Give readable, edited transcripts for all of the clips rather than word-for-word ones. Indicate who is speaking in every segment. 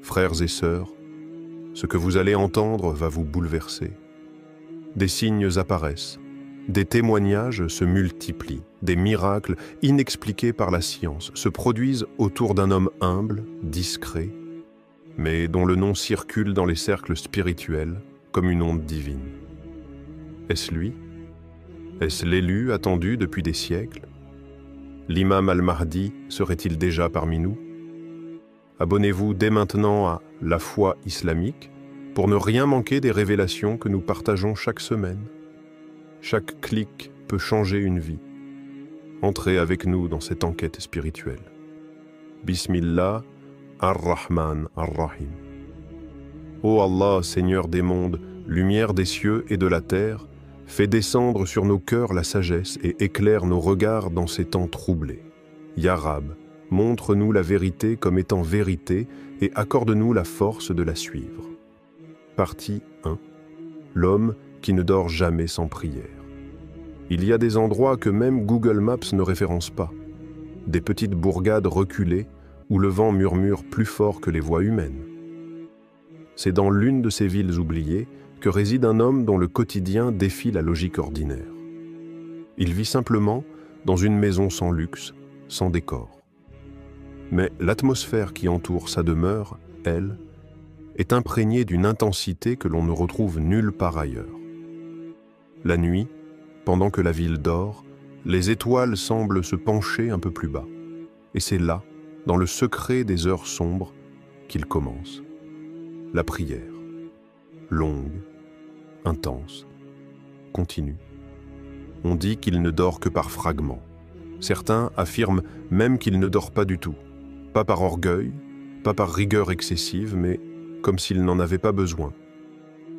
Speaker 1: Frères et sœurs, ce que vous allez entendre va vous bouleverser. Des signes apparaissent, des témoignages se multiplient, des miracles inexpliqués par la science se produisent autour d'un homme humble, discret, mais dont le nom circule dans les cercles spirituels comme une onde divine. Est-ce lui? Est-ce l'élu attendu depuis des siècles? L'imam al-Mahdi serait-il déjà parmi nous? Abonnez-vous dès maintenant à La Foi islamique pour ne rien manquer des révélations que nous partageons chaque semaine. Chaque clic peut changer une vie. Entrez avec nous dans cette enquête spirituelle. Bismillah ar-Rahman ar-Rahim. Ô Allah, Seigneur des mondes, lumière des cieux et de la terre, fais descendre sur nos cœurs la sagesse et éclaire nos regards dans ces temps troublés. Ya Rab, montre-nous la vérité comme étant vérité et accorde-nous la force de la suivre. Partie 1. L'homme qui ne dort jamais sans prière. Il y a des endroits que même Google Maps ne référence pas. Des petites bourgades reculées où le vent murmure plus fort que les voix humaines. C'est dans l'une de ces villes oubliées que réside un homme dont le quotidien défie la logique ordinaire. Il vit simplement dans une maison sans luxe, sans décor. Mais l'atmosphère qui entoure sa demeure, elle, est imprégnée d'une intensité que l'on ne retrouve nulle part ailleurs. La nuit, pendant que la ville dort, les étoiles semblent se pencher un peu plus bas. Et c'est là, dans le secret des heures sombres, qu'il commence. La prière, longue, intense, continue. On dit qu'il ne dort que par fragments. Certains affirment même qu'il ne dort pas du tout, pas par orgueil, pas par rigueur excessive, mais comme s'il n'en avait pas besoin,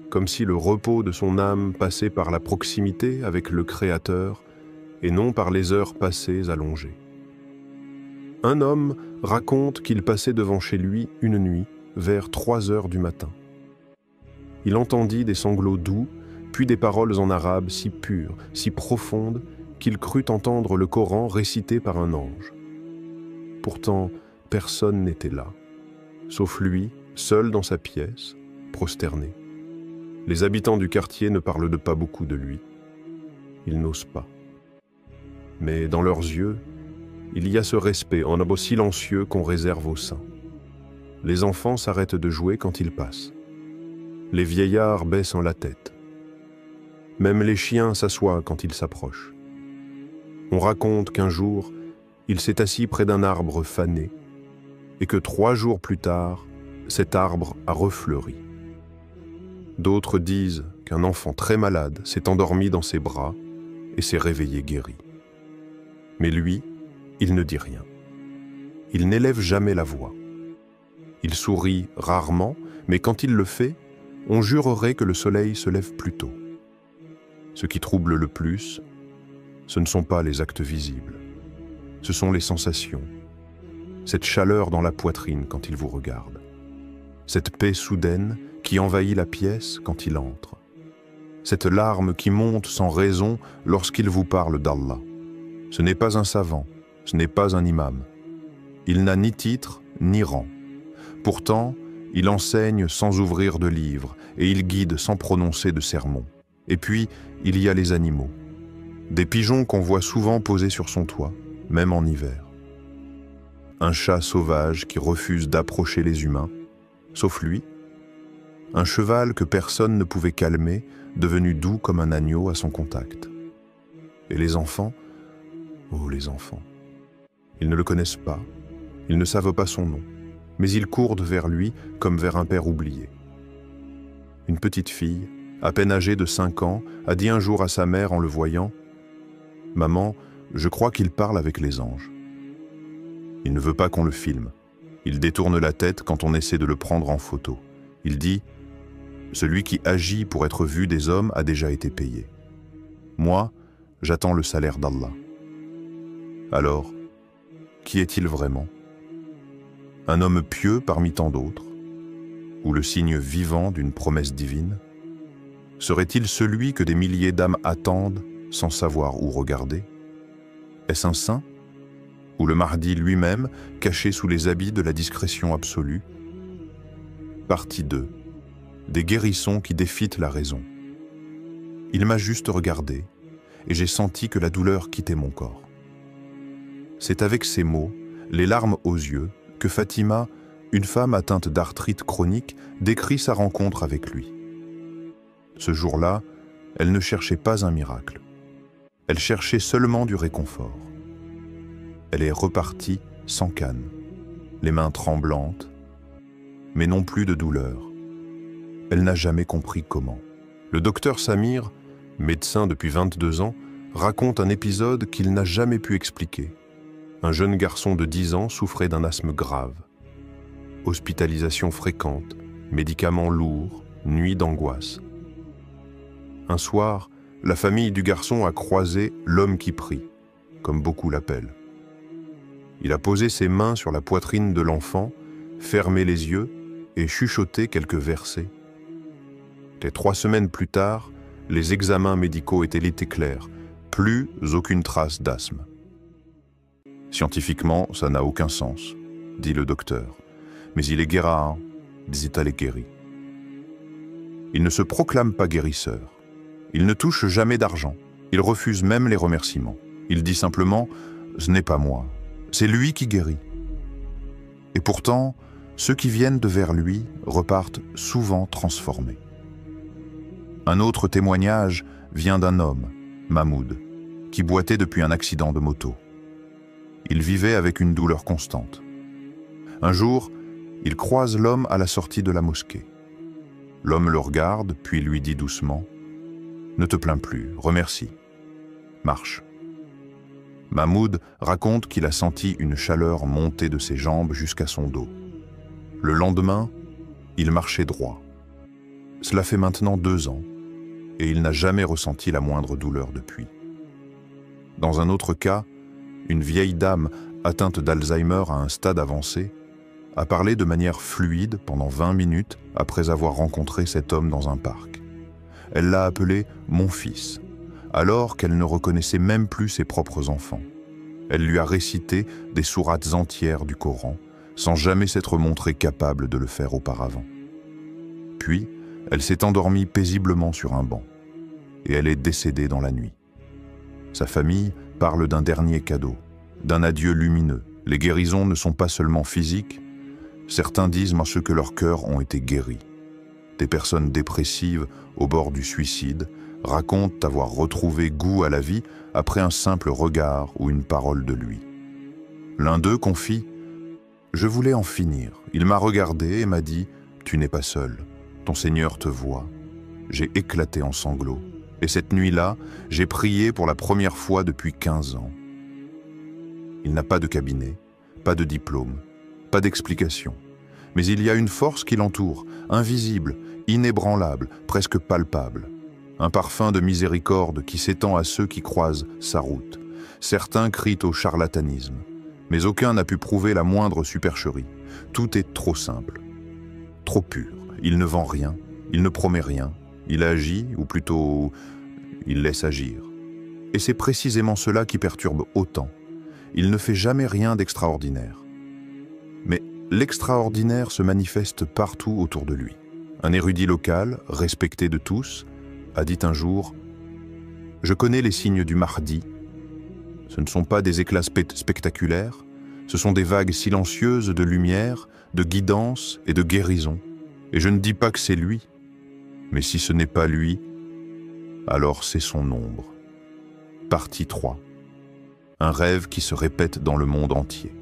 Speaker 1: comme si le repos de son âme passait par la proximité avec le Créateur et non par les heures passées allongées. Un homme raconte qu'il passait devant chez lui une nuit, vers 3 heures du matin. Il entendit des sanglots doux, puis des paroles en arabe si pures, si profondes, qu'il crut entendre le Coran récité par un ange. Pourtant, personne n'était là, sauf lui, seul dans sa pièce, prosterné. Les habitants du quartier ne parlent pas beaucoup de lui. Ils n'osent pas. Mais dans leurs yeux, il y a ce respect en abo silencieux qu'on réserve aux saints. Les enfants s'arrêtent de jouer quand ils passent. Les vieillards baissent la tête. Même les chiens s'assoient quand ils s'approchent. On raconte qu'un jour, il s'est assis près d'un arbre fané et que 3 jours plus tard, cet arbre a refleuri. D'autres disent qu'un enfant très malade s'est endormi dans ses bras et s'est réveillé guéri. Mais lui, il ne dit rien. Il n'élève jamais la voix. Il sourit rarement, mais quand il le fait, on jurerait que le soleil se lève plus tôt. Ce qui trouble le plus, ce ne sont pas les actes visibles, ce sont les sensations, cette chaleur dans la poitrine quand il vous regarde, cette paix soudaine qui envahit la pièce quand il entre, cette larme qui monte sans raison lorsqu'il vous parle d'Allah. Ce n'est pas un savant, ce n'est pas un imam. Il n'a ni titre ni rang. Pourtant, il enseigne sans ouvrir de livre et il guide sans prononcer de sermon. Et puis, il y a les animaux. Des pigeons qu'on voit souvent posés sur son toit, même en hiver. Un chat sauvage qui refuse d'approcher les humains, sauf lui. Un cheval que personne ne pouvait calmer, devenu doux comme un agneau à son contact. Et les enfants? Oh, les enfants. Ils ne le connaissent pas, ils ne savent pas son nom, mais ils courent vers lui comme vers un père oublié. Une petite fille, à peine âgée de 5 ans, a dit un jour à sa mère en le voyant « Maman, je crois qu'il parle avec les anges. » Il ne veut pas qu'on le filme. Il détourne la tête quand on essaie de le prendre en photo. Il dit « Celui qui agit pour être vu des hommes a déjà été payé. Moi, j'attends le salaire d'Allah. » Alors, qui est-il vraiment? Un homme pieux parmi tant d'autres? Ou le signe vivant d'une promesse divine? Serait-il celui que des milliers d'âmes attendent sans savoir où regarder? Est-ce un saint? Ou le Mahdi lui-même, caché sous les habits de la discrétion absolue? Partie 2. Des guérissons qui défitent la raison. Il m'a juste regardé, et j'ai senti que la douleur quittait mon corps. C'est avec ces mots, les larmes aux yeux, que Fatima, une femme atteinte d'arthrite chronique, décrit sa rencontre avec lui. Ce jour-là, elle ne cherchait pas un miracle. Elle cherchait seulement du réconfort. Elle est repartie sans canne, les mains tremblantes, mais non plus de douleur. Elle n'a jamais compris comment. Le docteur Samir, médecin depuis 22 ans, raconte un épisode qu'il n'a jamais pu expliquer. Un jeune garçon de 10 ans souffrait d'un asthme grave. Hospitalisation fréquente, médicaments lourds, nuits d'angoisse. Un soir, la famille du garçon a croisé l'homme qui prie, comme beaucoup l'appellent. Il a posé ses mains sur la poitrine de l'enfant, fermé les yeux et chuchoté quelques versets. Et 3 semaines plus tard, les examens médicaux étaient clairs, plus aucune trace d'asthme. Scientifiquement, ça n'a aucun sens, dit le docteur. Mais il est guérard, dit-elle est guéri. Il ne se proclame pas guérisseur. Il ne touche jamais d'argent. Il refuse même les remerciements. Il dit simplement « Ce n'est pas moi, c'est lui qui guérit ». Et pourtant, ceux qui viennent de vers lui repartent souvent transformés. Un autre témoignage vient d'un homme, Mahmoud, qui boitait depuis un accident de moto. Il vivait avec une douleur constante. Un jour, il croise l'homme à la sortie de la mosquée. L'homme le regarde, puis lui dit doucement « Ne te plains plus, remercie. Marche. » Mahmoud raconte qu'il a senti une chaleur monter de ses jambes jusqu'à son dos. Le lendemain, il marchait droit. Cela fait maintenant 2 ans, et il n'a jamais ressenti la moindre douleur depuis. Dans un autre cas, une vieille dame atteinte d'Alzheimer à un stade avancé a parlé de manière fluide pendant 20 minutes après avoir rencontré cet homme dans un parc. Elle l'a appelé « mon fils », alors qu'elle ne reconnaissait même plus ses propres enfants. Elle lui a récité des sourates entières du Coran, sans jamais s'être montrée capable de le faire auparavant. Puis, elle s'est endormie paisiblement sur un banc, et elle est décédée dans la nuit. Sa famille parle d'un dernier cadeau, d'un adieu lumineux. Les guérisons ne sont pas seulement physiques, certains disent parce que leurs cœurs ont été guéris. Des personnes dépressives au bord du suicide racontent avoir retrouvé goût à la vie après un simple regard ou une parole de lui. L'un d'eux confie « Je voulais en finir. Il m'a regardé et m'a dit « Tu n'es pas seul. Ton Seigneur te voit. » J'ai éclaté en sanglots. Et cette nuit-là, j'ai prié pour la première fois depuis 15 ans. Il n'a pas de cabinet, pas de diplôme, pas d'explication. Mais il y a une force qui l'entoure, invisible, inébranlable, presque palpable. Un parfum de miséricorde qui s'étend à ceux qui croisent sa route. Certains crient au charlatanisme, mais aucun n'a pu prouver la moindre supercherie. Tout est trop simple, trop pur. Il ne vend rien, il ne promet rien, il agit, ou plutôt, il laisse agir. Et c'est précisément cela qui perturbe autant. Il ne fait jamais rien d'extraordinaire. Mais l'extraordinaire se manifeste partout autour de lui. Un érudit local, respecté de tous, a dit un jour « Je connais les signes du Mahdi. Ce ne sont pas des éclats spectaculaires, ce sont des vagues silencieuses de lumière, de guidance et de guérison. Et je ne dis pas que c'est lui, mais si ce n'est pas lui, alors c'est son ombre. » Partie 3. Un rêve qui se répète dans le monde entier.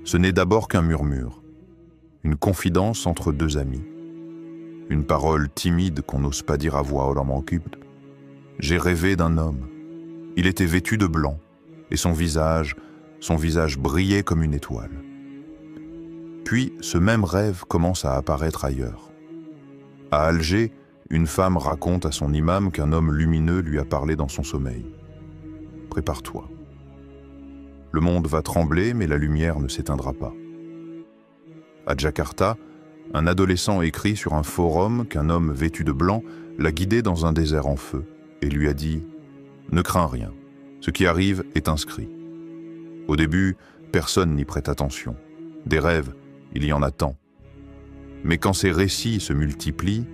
Speaker 1: Ce n'est d'abord qu'un murmure, une confidence entre 2 amis, une parole timide qu'on n'ose pas dire à voix haute. J'ai rêvé d'un homme. Il était vêtu de blanc, et son visage brillait comme une étoile. Puis, ce même rêve commence à apparaître ailleurs. À Alger, une femme raconte à son imam qu'un homme lumineux lui a parlé dans son sommeil. Prépare-toi. Le monde va trembler, mais la lumière ne s'éteindra pas. À Jakarta, un adolescent écrit sur un forum qu'un homme vêtu de blanc l'a guidé dans un désert en feu et lui a dit « Ne crains rien, ce qui arrive est inscrit. » Au début, personne n'y prête attention. Des rêves, il y en a tant.
Speaker 2: Mais quand ces récits se multiplient,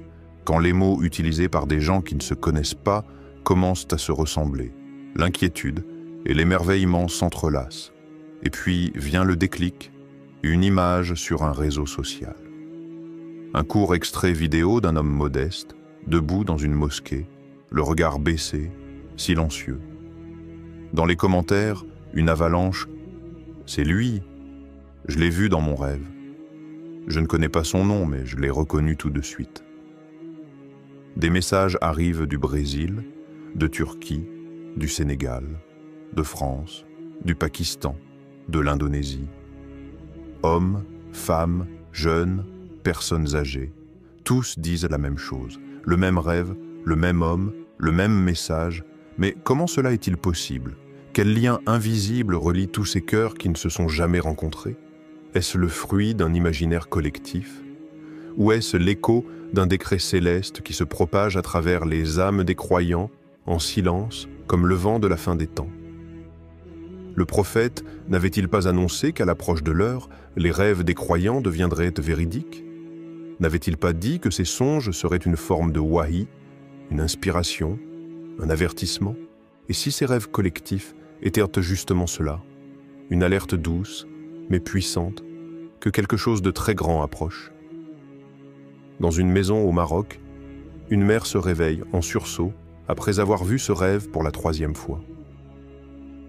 Speaker 2: quand les mots utilisés par des gens qui ne se connaissent pas commencent à se ressembler, l'inquiétude et l'émerveillement s'entrelacent. Et puis vient le déclic, une image sur un réseau social. Un court extrait vidéo d'un homme modeste, debout dans une mosquée, le regard baissé, silencieux. Dans les commentaires, une avalanche « C'est lui, je l'ai vu dans mon rêve. Je ne connais pas son nom, mais je l'ai reconnu tout de suite. » Des messages arrivent du Brésil, de Turquie, du Sénégal, de France, du Pakistan, de l'Indonésie. Hommes, femmes, jeunes, personnes âgées, tous disent la même chose, le même rêve, le même homme, le même message. Mais comment cela est-il possible? Quel lien invisible relie tous ces cœurs qui ne se sont jamais rencontrés? Est-ce le fruit d'un imaginaire collectif? Ou est-ce l'écho d'un décret céleste qui se propage à travers les âmes des croyants, en silence, comme le vent de la fin des temps? Le prophète n'avait-il pas annoncé qu'à l'approche de l'heure, les rêves des croyants deviendraient véridiques? N'avait-il pas dit que ces songes seraient une forme de wahi, une inspiration, un avertissement? Et si ces rêves collectifs étaient justement cela, une alerte douce, mais puissante, que quelque chose de très grand approche? Dans une maison au Maroc, une mère se réveille en sursaut après avoir vu ce rêve pour la 3e fois.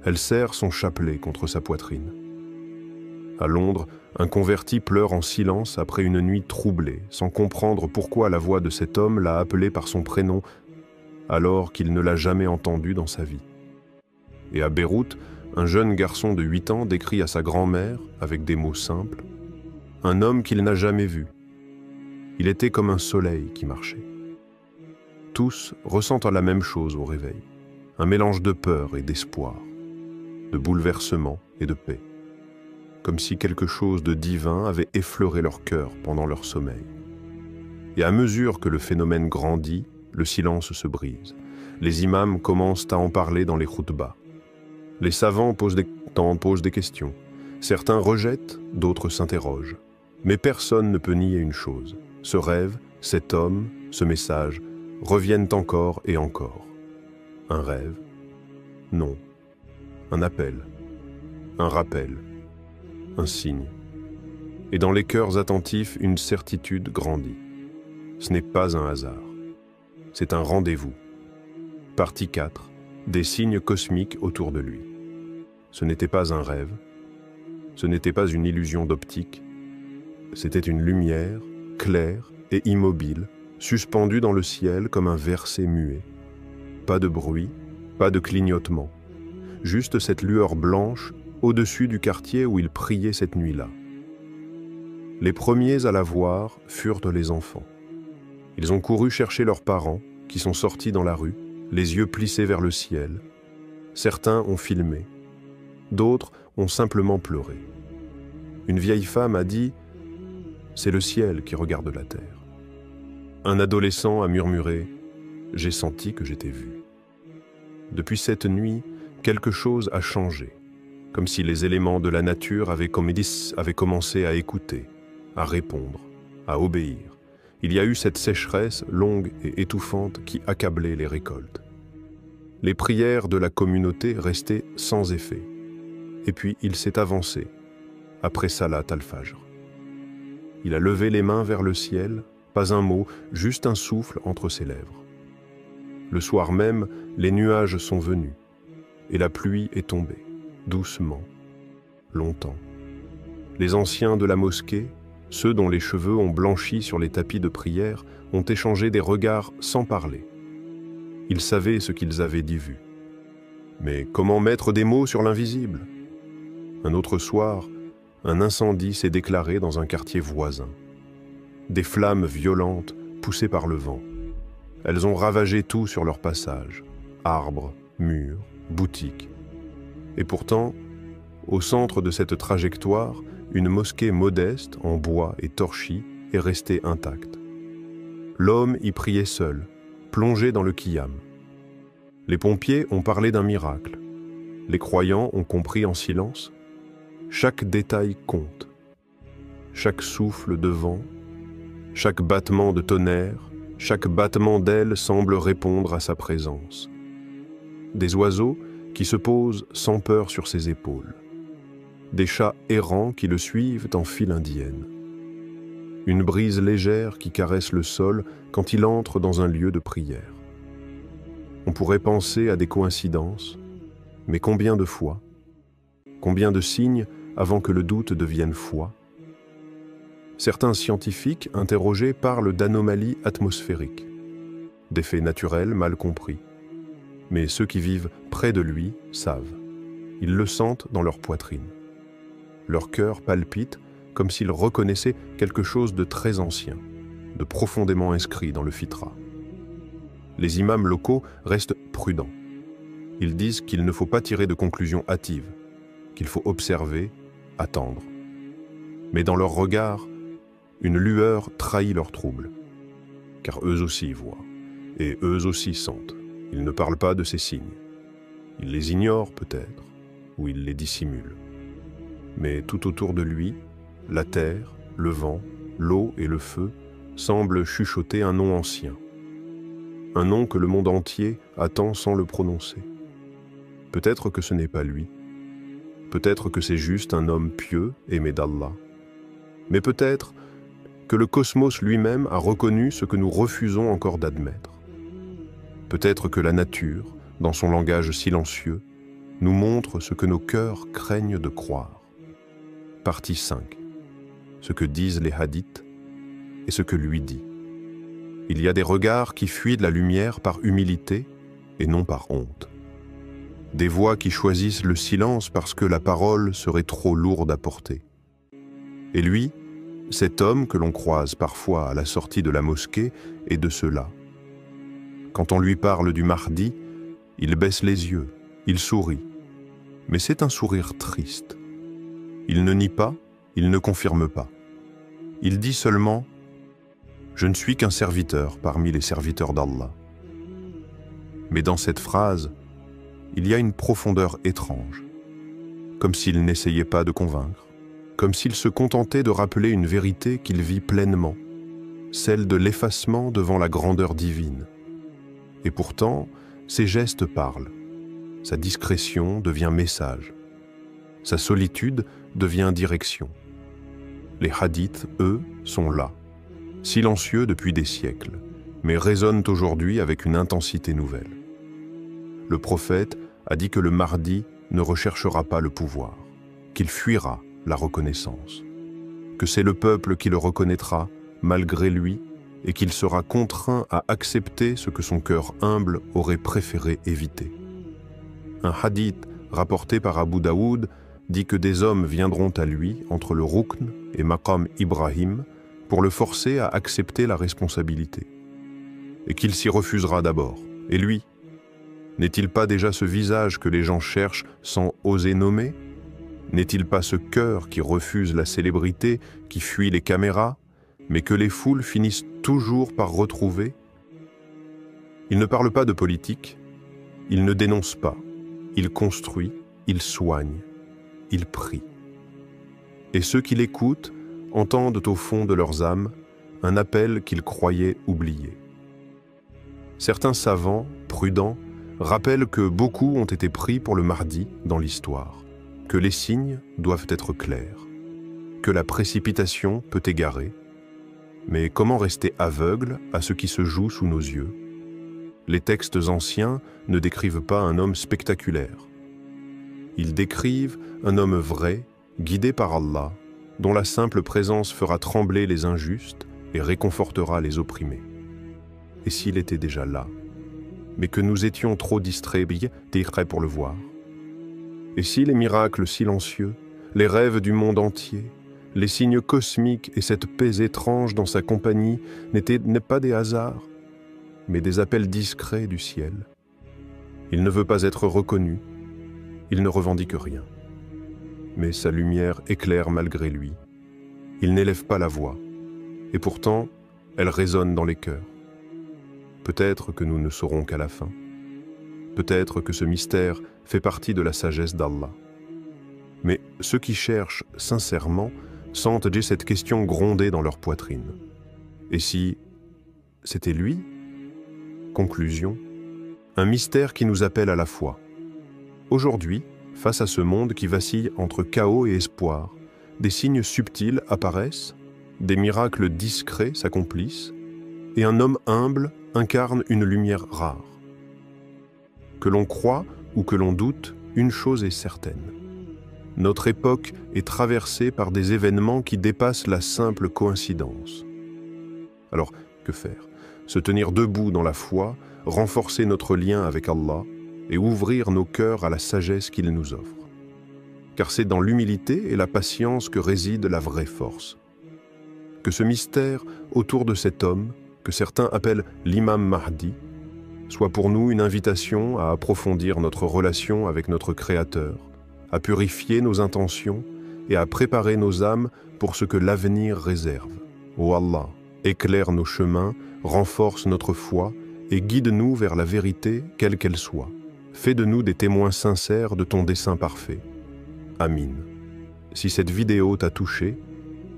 Speaker 2: Elle serre son chapelet contre sa poitrine. À Londres, un converti pleure en silence après une nuit troublée, sans comprendre pourquoi la voix de cet homme l'a appelé par son prénom alors qu'il ne l'a jamais entendu dans sa vie. Et à Beyrouth, un jeune garçon de 8 ans décrit à sa grand-mère, avec des mots simples, un homme qu'il n'a jamais vu. Il était comme un soleil qui marchait. Tous ressentent la même chose au réveil, un mélange de peur et d'espoir, de bouleversement et de paix, comme si quelque chose de divin avait effleuré leur cœur pendant leur sommeil. Et à mesure que le phénomène grandit, le silence se brise. Les imams commencent à en parler dans les khoutbas. Les savants posent des questions. Certains rejettent, d'autres s'interrogent. Mais personne ne peut nier une chose. Ce rêve, cet homme, ce message, reviennent encore et encore. Un rêve? Non. Un appel. Un rappel. Un signe. Et dans les cœurs attentifs, une certitude grandit. Ce n'est pas un hasard. C'est un rendez-vous. Partie 4. Des signes cosmiques autour de lui. Ce n'était pas un rêve. Ce n'était pas une illusion d'optique. C'était une lumière, claire et immobile, suspendue dans le ciel comme un verset muet. Pas de bruit, pas de clignotement. Juste cette lueur blanche au-dessus du quartier où il priait cette nuit-là. Les premiers à la voir furent les enfants. Ils ont couru chercher leurs parents, qui sont sortis dans la rue, les yeux plissés vers le ciel. Certains ont filmé, d'autres ont simplement pleuré. Une vieille femme a dit « C'est le ciel qui regarde la terre ». Un adolescent a murmuré « J'ai senti que j'étais vu ». Depuis cette nuit, quelque chose a changé, comme si les éléments de la nature avaient commencé à écouter, à répondre, à obéir. Il y a eu cette sécheresse longue et étouffante qui accablait les récoltes. Les prières de la communauté restaient sans effet. Et puis il s'est avancé, après Salat al-Fajr. Il a levé les mains vers le ciel, pas un mot, juste un souffle entre ses lèvres. Le soir même, les nuages sont venus, et la pluie est tombée, doucement, longtemps. Les anciens de la mosquée, ceux dont les cheveux ont blanchi sur les tapis de prière, ont échangé des regards sans parler. Ils savaient ce qu'ils avaient dit vu. Mais comment mettre des mots sur l'invisible? Un autre soir, un incendie s'est déclaré dans un quartier voisin. Des flammes violentes poussées par le vent. Elles ont ravagé tout sur leur passage. Arbres, murs, boutiques. Et pourtant, au centre de cette trajectoire, une mosquée modeste, en bois et torchis, est restée intacte. L'homme y priait seul, plongé dans le Qiyam. Les pompiers ont parlé d'un miracle. Les croyants ont compris en silence. Chaque détail compte. Chaque souffle de vent,
Speaker 1: Chaque battement de tonnerre, chaque battement d'aile semble répondre à sa présence. Des oiseaux qui se posent sans peur sur ses épaules. Des chats errants qui le suivent en file indienne. Une brise légère qui caresse le sol quand il entre dans un lieu de prière. On pourrait penser à des coïncidences, mais combien de fois? Combien de signes avant que le doute devienne foi? Certains scientifiques interrogés parlent d'anomalies atmosphériques, d'effets naturels mal compris. Mais ceux qui vivent près de lui savent. Ils le sentent dans leur poitrine. Leur cœur palpite comme s'ils reconnaissaient quelque chose de très ancien, de profondément inscrit dans le fitra. Les imams locaux restent prudents. Ils disent qu'il ne faut pas tirer de conclusions hâtives, qu'il faut observer, attendre. Mais dans leur regard, une lueur trahit leur trouble, car eux aussi voient, et eux aussi sentent. Ils ne parlent pas de ces signes. Ils les ignorent peut-être, ou ils les dissimulent. Mais tout autour de lui, la terre, le vent, l'eau et le feu semblent chuchoter un nom ancien. Un nom que le monde entier attend sans le prononcer. Peut-être que ce n'est pas lui. Peut-être que c'est juste un homme pieux, aimé d'Allah. Mais peut-être que le cosmos lui-même a reconnu ce que nous refusons encore d'admettre. Peut-être que la nature, dans son langage silencieux, nous montre ce que nos cœurs craignent de croire. Partie 5. Ce que disent les hadiths et ce que lui dit. Il y a des regards qui fuient de la lumière par humilité et non par honte. Des voix qui choisissent le silence parce que la parole serait trop lourde à porter. Et lui, cet homme que l'on croise parfois à la sortie de la mosquée est de ceux-là. Quand on lui parle du Mahdi, il baisse les yeux, il sourit. Mais c'est un sourire triste. Il ne nie pas, il ne confirme pas. Il dit seulement « Je ne suis qu'un serviteur parmi les serviteurs d'Allah ». Mais dans cette phrase, il y a une profondeur étrange, comme s'il n'essayait pas de convaincre, comme s'il se contentait de rappeler une vérité qu'il vit pleinement, celle de l'effacement devant la grandeur divine. Et pourtant, ses gestes parlent, sa discrétion devient message, sa solitude devient direction. Les hadiths, eux, sont là, silencieux depuis des siècles, mais résonnent aujourd'hui avec une intensité nouvelle. Le prophète a dit que le Mahdi ne recherchera pas le pouvoir, qu'il fuira la reconnaissance, que c'est le peuple qui le reconnaîtra malgré lui et qu'il sera contraint à accepter ce que son cœur humble aurait préféré éviter. Un hadith rapporté par Abu Daoud dit que des hommes viendront à lui entre le Rukn et Maqam Ibrahim pour le forcer à accepter la responsabilité, et qu'il s'y refusera d'abord. Et lui, n'est-il pas déjà ce visage que les gens cherchent sans oser nommer? N'est-il pas ce cœur qui refuse la célébrité, qui fuit les caméras, mais que les foules finissent toujours par retrouver? Il ne parle pas de politique, il ne dénonce pas, il construit, il soigne, il prie. Et ceux qui l'écoutent entendent au fond de leurs âmes un appel qu'ils croyaient oublié. Certains savants, prudents, rappellent que beaucoup ont été pris pour le Mahdi dans l'histoire, que les signes doivent être clairs, que la précipitation peut égarer. Mais comment rester aveugle à ce qui se joue sous nos yeux? Les textes anciens ne décrivent pas un homme spectaculaire. Ils décrivent un homme vrai, guidé par Allah, dont la simple présence fera trembler les injustes et réconfortera les opprimés. Et s'il était déjà là, mais que nous étions trop distraits pour le voir? Et si les miracles silencieux, les rêves du monde entier, les signes cosmiques et cette paix étrange dans sa compagnie n'étaient pas des hasards, mais des appels discrets du ciel? Il ne veut pas être reconnu, il ne revendique rien. Mais sa lumière éclaire malgré lui. Il n'élève pas la voix, et pourtant, elle résonne dans les cœurs. Peut-être que nous ne saurons qu'à la fin. Peut-être que ce mystère fait partie de la sagesse d'Allah. Mais ceux qui cherchent sincèrement sentent cette question gronder dans leur poitrine. Et si c'était lui? Conclusion. Un mystère qui nous appelle à la foi. Aujourd'hui, face à ce monde qui vacille entre chaos et espoir, des signes subtils apparaissent, des miracles discrets s'accomplissent, et un homme humble incarne une lumière rare. Que l'on croit ou que l'on doute, une chose est certaine. Notre époque est traversée par des événements qui dépassent la simple coïncidence. Alors, que faire? Se tenir debout dans la foi, renforcer notre lien avec Allah et ouvrir nos cœurs à la sagesse qu'il nous offre. Car c'est dans l'humilité et la patience que réside la vraie force. Que ce mystère autour de cet homme, que certains appellent l'imam Mahdi, soit pour nous une invitation à approfondir notre relation avec notre Créateur, à purifier nos intentions et à préparer nos âmes pour ce que l'avenir réserve. Ô Allah, éclaire nos chemins, renforce notre foi et guide-nous vers la vérité, quelle qu'elle soit. Fais de nous des témoins sincères de ton dessein parfait. Amin. Si cette vidéo t'a touché,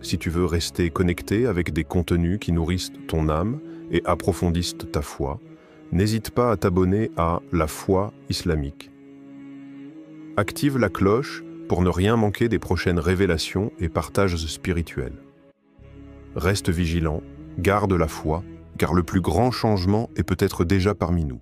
Speaker 1: si tu veux rester connecté avec des contenus qui nourrissent ton âme et approfondissent ta foi, n'hésite pas à t'abonner à La Foi Islamique. Active la cloche pour ne rien manquer des prochaines révélations et partages spirituels. Reste vigilant, garde la foi, car le plus grand changement est peut-être déjà parmi nous.